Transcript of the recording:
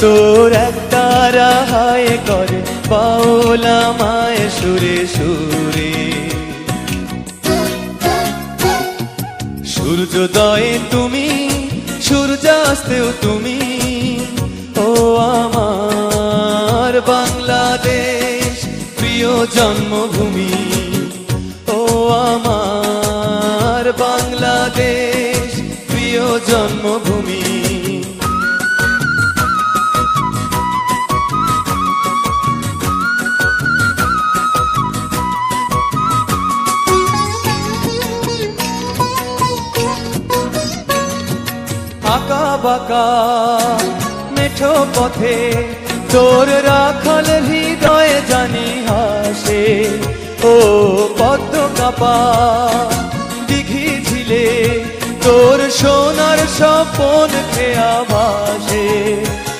তোর একটা রাহায় করে বাউলা মায় সুরে সুরে। সূর্যোদয়ে তুমি, সূর্যাস্তেও তুমি, ও আমার বাংলাদেশ প্রিয় জন্মভূমি। ও আমার বাংলাদেশ প্রিয় জন্মভূমি। আঁকা বাঁকা মেঠো পথে তোর রাখাল হৃদয়ে জানি হাসে। ও পদ্ম কাপা দিঘি ঝিলে তোর সোনার স্বপন খেয়া ভাসে।